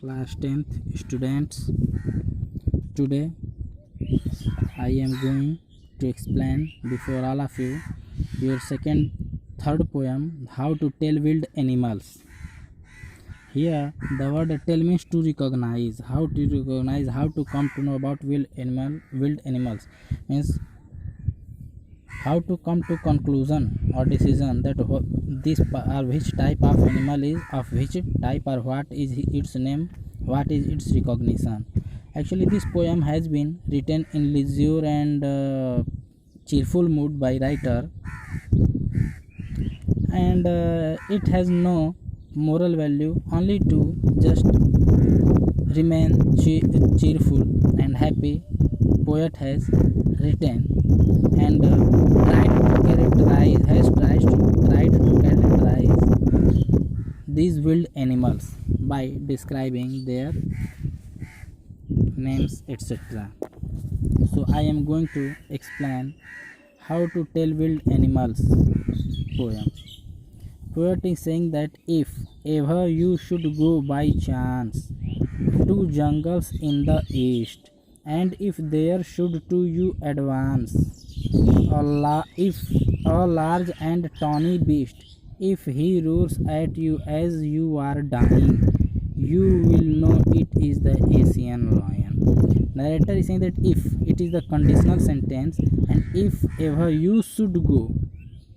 Class 10th students, today I am going to explain before all of you your third poem, How to Tell Wild Animals. Here the word tell means to recognize. How to recognize, how to come to know about wild animals means how to come to conclusion or decision that this or which type of animal is of which type or what is its name, what is its recognition. Actually this poem has been written in leisure and cheerful mood by writer, and it has no moral value, only to just remain cheerful and happy. Poet has written and tried to characterize these wild animals by describing their names, etc. So I am going to explain how to tell wild animals poem. Poet is saying that if ever you should go by chance to jungles in the east, and if there should to you advance if a large and tawny beast, if he roars at you as you are dying, you will know it is the Asian lion. Narrator is saying that if it is the conditional sentence, and if ever you should go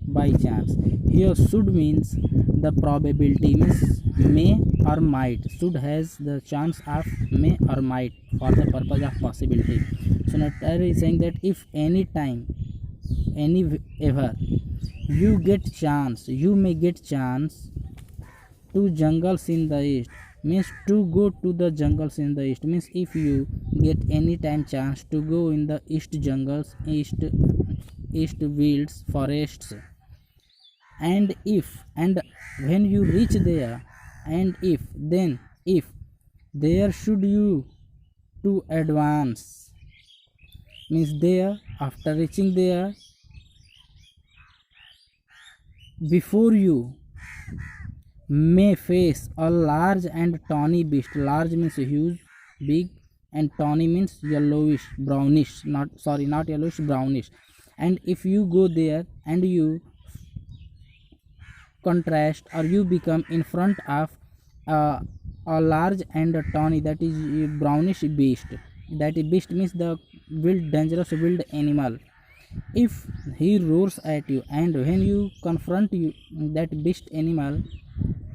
by chance. Here should means the probability, means may or might. Should has the chance of may or might for the purpose of possibility. So narrator is saying that if any time, any ever you get chance, you may get chance to jungles in the east, means to go to the jungles in the east, means if you get any time chance to go in the east jungles, east fields, forests, and if and when you reach there, and if then if there should you to advance, means there after reaching there, before you may face a large and tawny beast. Large means huge, big, and tawny means yellowish, brownish, not yellowish, brownish. And if you go there and you contrast or you become in front of a large and a tawny, that is brownish beast, that beast means the dangerous wild animal. If he roars at you, and when you confront that beast animal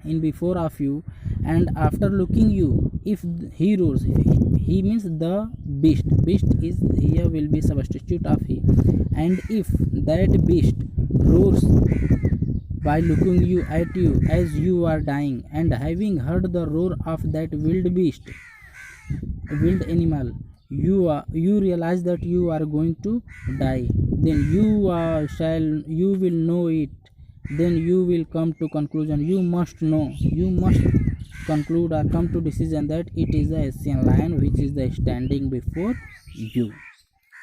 in before of you, and after looking you, if he roars, he means the beast is here will be substitute of he, and if that beast roars by looking you at you as you are dying, and having heard the roar of that wild animal, you realize that you are going to die, then you will know it, then you will come to conclusion, you must conclude or come to decision that it is the Asian lion which is the standing before you.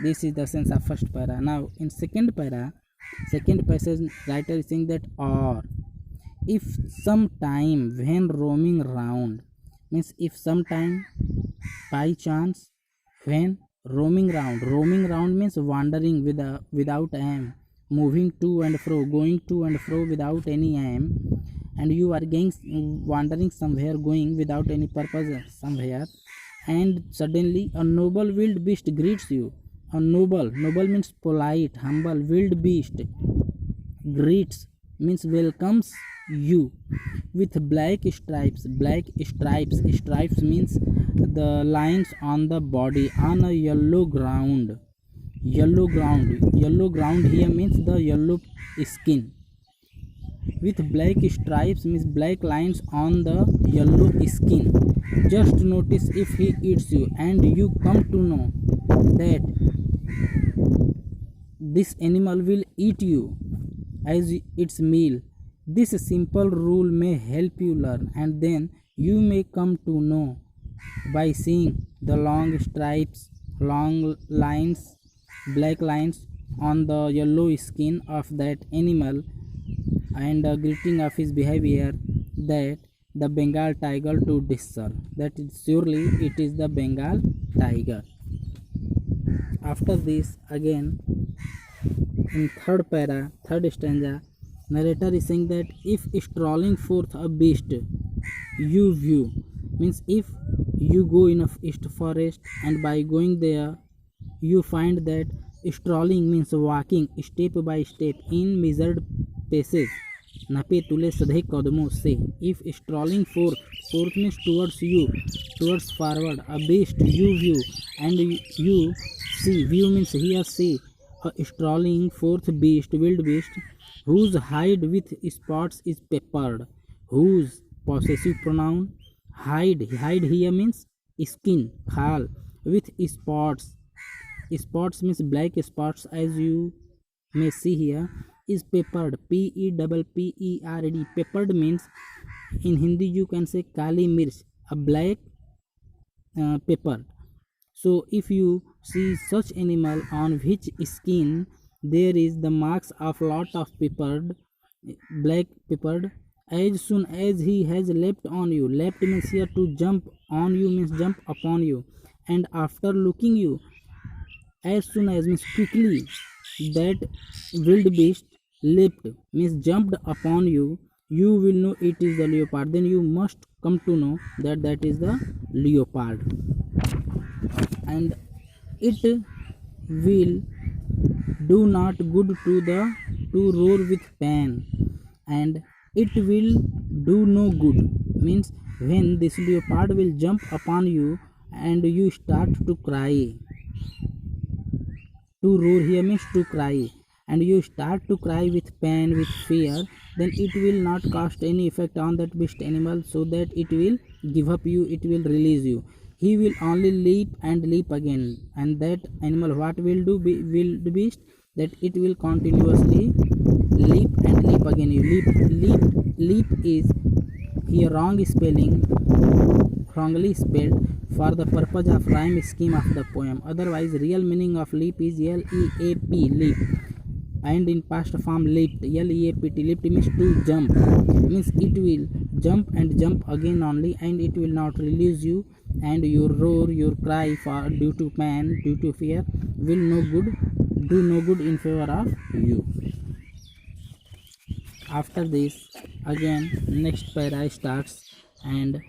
This is the sense of first para. Now in second passage, writer is saying that, or if some time when roaming round, means if some time by chance when roaming round means wandering without aim, moving to and fro, going to and fro without any aim, and you are wandering somewhere, going without any purpose somewhere, and suddenly a noble wild beast greets you. A noble means polite, humble. Wild beast greets means welcomes you with black stripes. Stripes means the lines on the body on a yellow ground here means the yellow skin. With black stripes means black lines on the yellow skin. Just notice if he eats you, and you come to know that this animal will eat you as its meal. This simple rule may help you learn, and then you may come to know by seeing the long stripes, long lines, black lines on the yellow skin of that animal, and greeting of his behavior, that the Bengal tiger to discern. That is surely it is the Bengal tiger. After this, again in third para, third stanza, narrator is saying that if strolling forth a beast you view, means if you go in a forest and by going there you find that strolling means walking step by step in measured paces, नपे तुले सधे कदमों से. If strolling forth means towards you, towards forward, a beast you view, and you see, view means here see, a strolling forth beast, wild beast, whose hide with spots is peppered, whose possessive pronoun hide here means skin, khal, with spots means black spots, as you may see here, is peppered, P-E-P-P-E-R-D. Peppered means in Hindi you can say kali mirch, a black pepper. So if you see such animal on which skin there is the marks of lot of black peppered, as soon as he has leapt on you, leapt means here to jump on you means jump upon you, and after looking you, as soon as means quickly, that wild beast leapt means jumped upon you, you will know it is the leopard. Then you must come to know that that is the leopard, and it will do not good to roar with pain, and it will do no good means when this leopard will jump upon you and you start to cry. To roar here means to cry, and you start to cry with pain, with fear, then it will not cast any effect on that beast animal, so that it will give up you, it will release you. He will only leap and leap again, and that animal what will do, wild beast, that it will continuously leap and leap again. You leap is here wrongly spelled for the purpose of rhyme scheme of the poem. Otherwise, real meaning of leap is L-E-A-P, leap, and in past form leaped, L-E-A-P-T. Leaped means to jump, means it will jump and jump again only, and it will not release you, and your roar, your cry for due to pain, due to fear, will do no good in favor of you. After this, again next para starts, and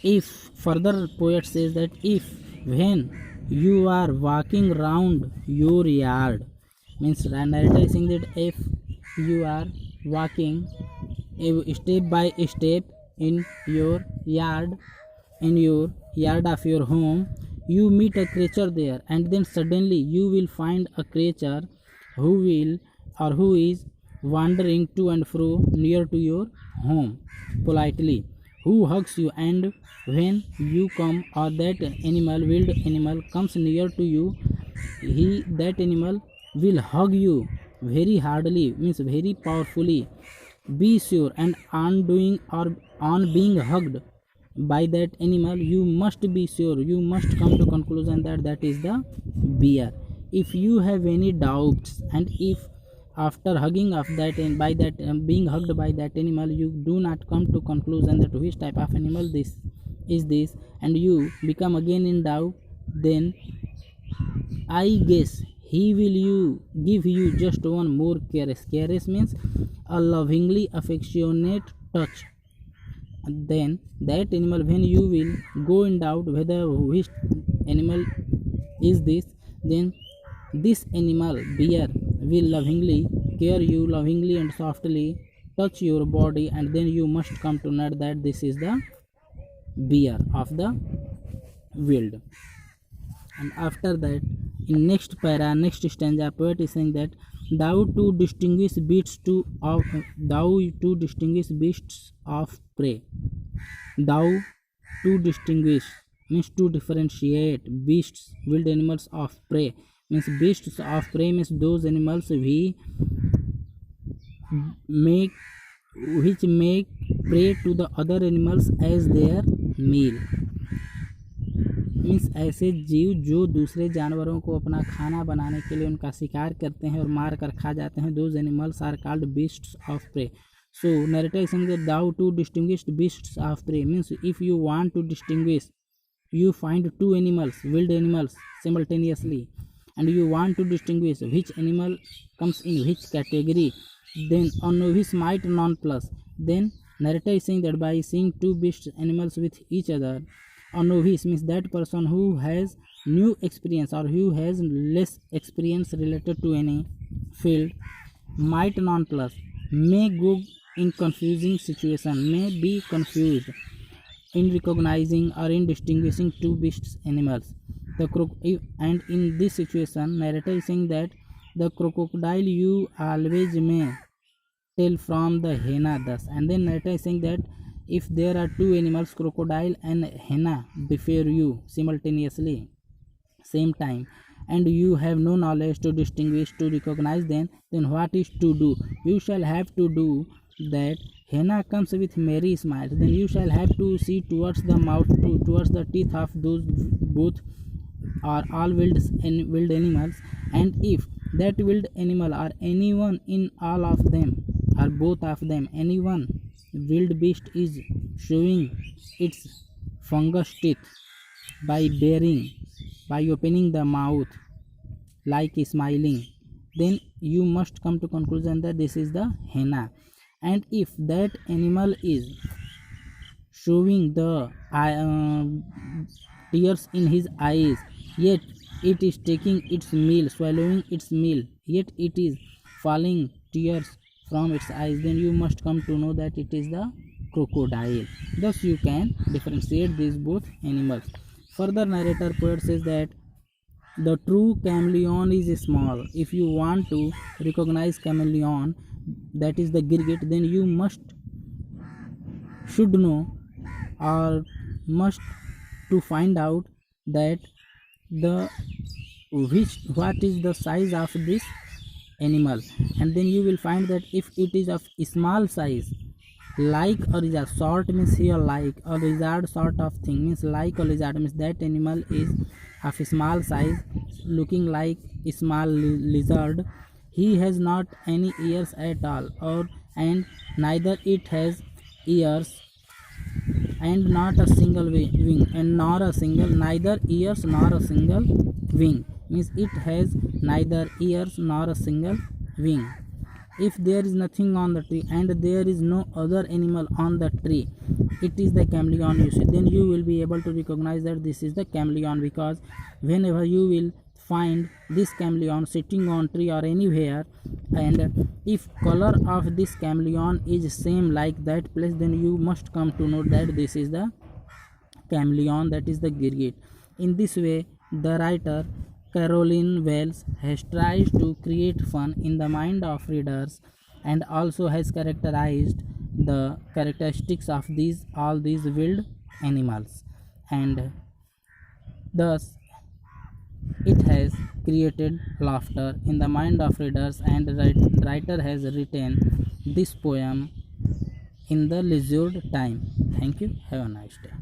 if further poet says that if when you are walking round your yard, means narrator is saying that if you are walking step by step in your yard of your home, you meet a creature there, and then suddenly you will find a creature who is wandering to and fro near to your home politely, who hugs you, and when you come, or that wild animal comes near to you, that animal will hug you very hardly, means very powerfully. Be sure, and on being hugged by that animal, you must be sure, you must come to conclusion that is the bear. If you have any doubts, and if after hugging of that and by that being hugged by that animal, you do not come to conclusion that which type of animal this is, and you become again in doubt, then I guess he will give you just one more caress. Caress means a lovingly affectionate touch. Then that animal, when you will go in doubt whether which animal is this, then this animal, bear, will lovingly care you, lovingly and softly touch your body, and then you must come to know that this is the bear of the wild. And after that, in next stanza, poet is saying that thou to distinguish beasts of prey. Thou to distinguish means to differentiate beasts, wild animals of prey, means beasts of prey means those animals which make prey to the other animals as their meal, means ऐसे जीव जो दूसरे जानवरों को अपना खाना बनाने के लिए उनका शिकार करते हैं और मार कर खा जाते हैं. Those animals are called beasts of prey. So narrator is saying that thou to distinguish beasts of prey, means if you want to distinguish, you find two animals, wild animals simultaneously, and you want to distinguish which animal comes in which category, then a novice might non-plus. Then narrator is saying that by seeing two beasts animals with each other, a novice means that person who has new experience or who has less experience related to any field might non-plus, may go in confusing situation, may be confused in recognizing or in distinguishing two beasts animals. And in this situation, narrator is saying that the crocodile you always may tell from the hyena thus. And then narrator is saying that if there are two animals, crocodile and hyena, before you simultaneously, same time, and you have no knowledge to distinguish, to recognize them, then what is to do? You shall have to do that hyena comes with merry smile, then you shall have to see towards the mouth, towards the teeth of those both are all wild animals, and if that wild animal or anyone in all of them or both of them, any one wild beast is showing its fungus teeth by bearing, by opening the mouth like smiling, then you must come to conclusion that this is the hyena. And if that animal is showing the tears in his eyes, yet it is taking its meal, swallowing its meal, yet it is falling tears from its eyes, then you must come to know that it is the crocodile. Thus you can differentiate these both animals. Further, narrator poet says that the true chameleon is small. If you want to recognize chameleon, that is the girgit, then you should know or must to find out that the what is the size of this animal, and then you will find that if it is of small size, like a lizard, short means here like a lizard sort of thing, means like a lizard, means that animal is of small size, looking like a small lizard. He has not any ears at all, or and neither it has ears, and not a single wing, and nor a single, neither ears nor a single wing, means it has neither ears nor a single wing. If there is nothing on the tree and there is no other animal on the tree, it is the chameleon you see, then you will be able to recognize that this is the chameleon, because whenever you will find this chameleon sitting on tree or anywhere, and if color of this chameleon is same like that place, then you must come to know that this is the chameleon, that is the girgit. In this way, the writer Caroline Wells has tried to create fun in the mind of readers, and also has characterized the characteristics of all these wild animals, and thus it has created laughter in the mind of readers, and the writer has written this poem in the leisure time. Thank you. Have a nice day.